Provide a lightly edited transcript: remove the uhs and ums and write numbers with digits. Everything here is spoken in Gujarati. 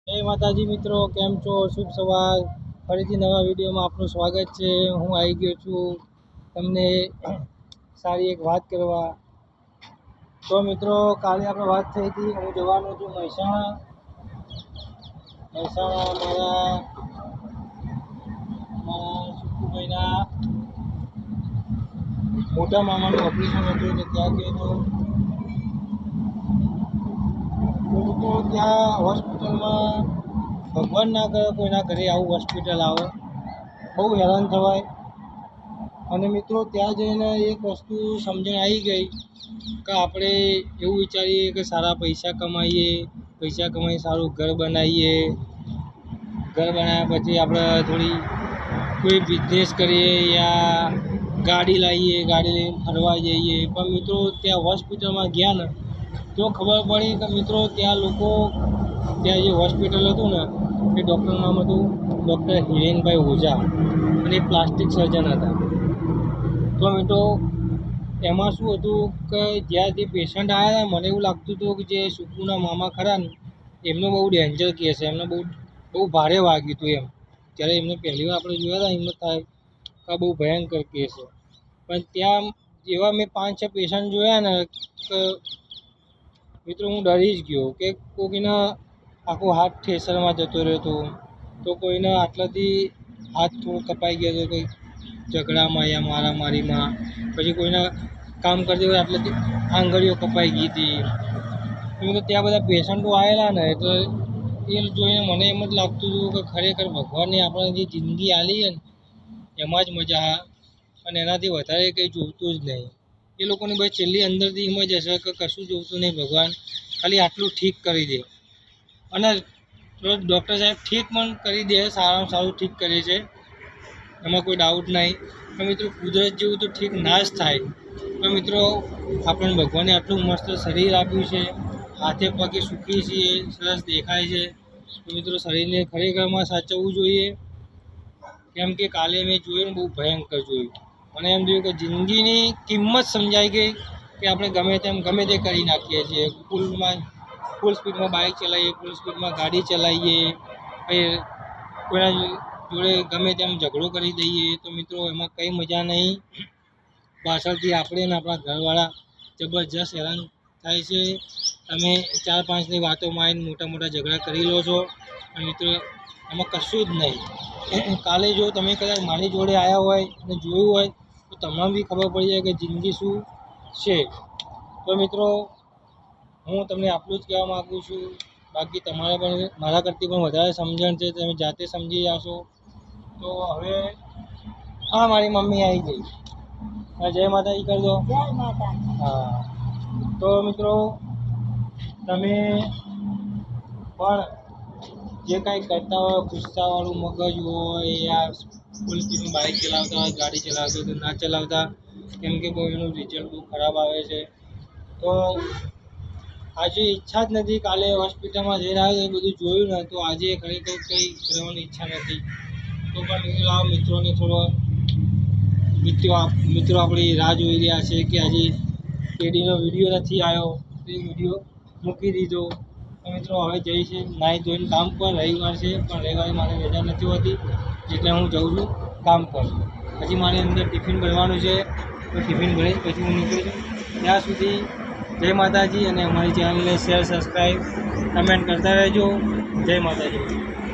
જય માતાજી મિત્રો, કેમ છો? શુભ સવાર. ફરીથી નવા વિડીયોમાં આપનું સ્વાગત છે. હું આવી ગયો છું તમને સારી એક વાત કરવા. તો મિત્રો, કાલે આપણે વાત થઈ હતી, હું જવાનો છું મહેસાણા મારા સુકુભાઈના મોટા મામાનું ઓપરેશન હતું, તો ત્યાં ગયો હતો. તો ત્યાં હોસ્પિટલમાં ભગવાન ના કરે કોઈના ઘરે આવું હોસ્પિટલ આવે, બહુ હેરાન થવાય. અને મિત્રો, ત્યાં જઈને એક વસ્તુ સમજણ આવી ગઈ કે આપણે એવું વિચારીએ કે સારા પૈસા કમાઈ સારું ઘર બનાવીએ. ઘર બનાવ્યા પછી આપણે થોડી કોઈ બિઝનેસ કરીએ યા ગાડી લાવીએ, ગાડી લઈને ફરવા જઈએ. પણ મિત્રો, ત્યાં હોસ્પિટલમાં ગયા ને તો ખબર પડી કે મિત્રો, ત્યાં જે હોસ્પિટલ હતું ને એ ડૉક્ટરનું નામ હતું ડૉક્ટર હિરેનભાઈ ઓઝા, અને પ્લાસ્ટિક સર્જન હતા. તો મિત્રો, એમાં શું હતું કે જ્યાંથી પેશન્ટ આવ્યા મને એવું લાગતું હતું કે જે સુકુના મામા ખરા ને એમનો બહુ ડેન્જર કેસ છે, એમને બહુ ભારે વાગ્યું હતું એમ. જ્યારે એમને પહેલી વાર આપણે જોયા હતા એમને થાય કે બહુ ભયંકર કેસ છે. પણ ત્યાં જેવા મેં 5-6 પેશન્ટ જોયા ને કે મિત્રો હું ડરી જ ગયો કે કોઈના આખો હાથ ઠેસરમાં જતો રહ્યો હતો, તો કોઈને આટલાથી હાથ થોડો કપાઈ ગયો હતો કંઈક ઝઘડામાં યા મારામારીમાં. પછી કોઈના કામ કરતી હોય આટલાથી આંગળીઓ કપાઈ ગઈ હતી. તો ત્યાં બધા પેશન્ટો આવેલા ને એટલે એ જોઈને મને એમ જ લાગતું હતું કે ખરેખર ભગવાનને આપણે જે જિંદગી આલી છે ને એમાં જ મજા, અને એનાથી વધારે કંઈ જોઈતું જ નહીં. એ લોકોની બસ છેલ્લી અંદરથી એમ જ હશે કે કશું જોઈતું નહીં ભગવાન, ખાલી આટલું ઠીક કરી દે. અને ડૉક્ટર સાહેબ ઠીક પણ કરી દે, સારામાં સારું ઠીક કરે છે, એમાં કોઈ ડાઉટ નહીં. પણ મિત્રો, કુદરત જેવું તો ઠીક ના જ થાય. પણ મિત્રો, આપણને ભગવાને આટલું મસ્ત શરીર આપ્યું છે, હાથે પગે સુખી છીએ, સરસ દેખાય છે. તો મિત્રો, શરીરને ખરેખરમાં સાચવવું જોઈએ. કેમ કે કાલે મેં જોયું ને બહુ ભયંકર જોયું. મને એમ થયું કે જિંદગીની કિંમત સમજાઈ ગઈ કે આપણે ગમે તે કરી નાખીએ છીએ. ફૂલ સ્પીડમાં બાઇક ચલાવીએ, ફૂલ સ્પીડમાં ગાડી ચલાવીએ, પછી કોઈના જોડે ગમે તેમ ઝઘડો કરી દઈએ. તો મિત્રો, એમાં કંઈ મજા નહીં. પાછળથી આપણે ને આપણા ઘરવાળા જબરજસ્ત હેરાન થાય છે. તમે 4-5ની વાતોમાં આવીને મોટા ઝઘડા કરી લો છો. અને મિત્રો, એમાં કશું જ નહીં. કાલે જો તમે કદાચ મારી જોડે આવ્યા હોય અને જોયું હોય તો તમને બી ખબર પડી જાય કે જિંદગી શું છે. તો મિત્રો, હું તમને આટલું જ કહેવા માગું છું. બાકી તમારે પણ મારા કરતી પણ વધારે સમજણ છે, તમે જાતે સમજી જશો. તો હવે મારી મમ્મી આવી ગઈ. જય માતાજી કરી દો. જય માતા. હા, તો મિત્રો, તમે પણ જે કાંઈ કરતા હોય, ગુસ્સાવાળું મગજ હોય યા ફૂલ સ્પીડમાં બાઇક ચલાવતા હોય, ગાડી ચલાવતા હોય તો ના ચલાવતા. કેમ કે બહુ એનું રિઝલ્ટ બહુ ખરાબ આવે છે. તો આજે ઈચ્છા જ નથી. કાલે હોસ્પિટલમાં જઈને આવ્યો એ બધું જોયું ને તો આજે ખરેખર કંઈ કરવાની ઈચ્છા નથી. તો પણ મિત્રોને થોડો મિત્રો આપણી રાહ જોઈ રહ્યા છે કે હજી કેડીનો વિડીયો નથી આવ્યો, તો એ વિડીયો મૂકી દીધો. તો મિત્રો, હવે જઈશ નાહી ધોઈને કામ પર. રવિવાર છે પણ રવિવારે મારે રજા નથી હોતી, એટલે હું જઉં છું કામ પર. હજી મારે અંદર ટિફિન ભરવાનું છે, તો ટિફિન ભરી પછી હું નીકળી જાઉં. ત્યાં સુધી જય માતાજી, અને અમારી ચેનલને શેર, સબસ્ક્રાઈબ, કમેન્ટ કરતા રહેજો. જય માતાજી.